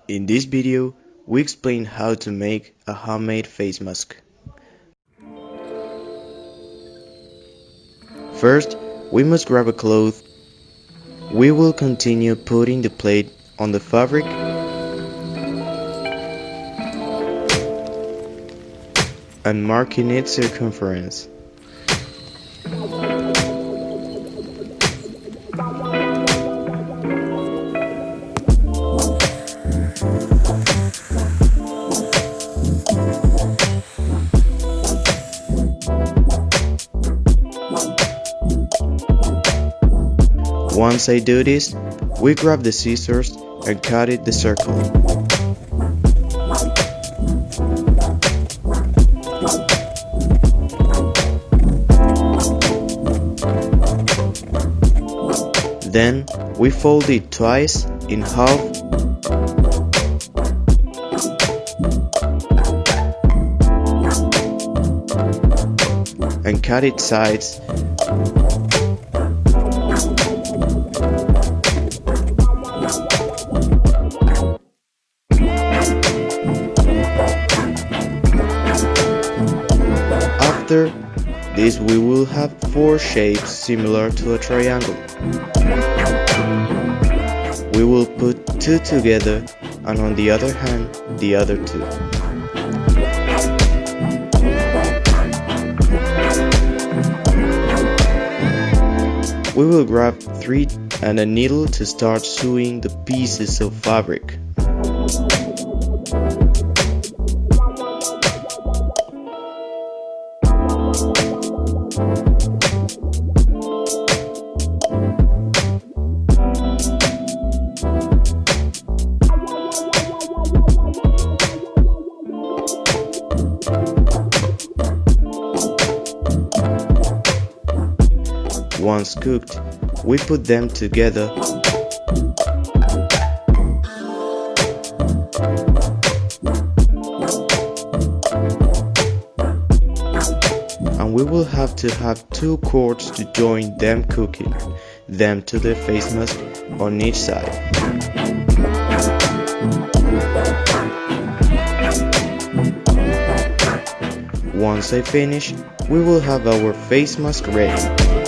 In this video, we explain how to make a homemade face mask. First, we must grab a cloth. We will continue putting the plate on the fabric and marking its circumference. Once I do this, we grab the scissors and cut it the circle. Then we fold it twice in half and cut its sides. After this, we will have 4 shapes similar to a triangle. We will put 2 together and on the other hand, the other 2. We will grab thread and a needle to start sewing the pieces of fabric. Once cooked, we put them together and we will have to have 2 cords to join them, cooking them to the face mask on each side. Once I finish, we will have our face mask ready.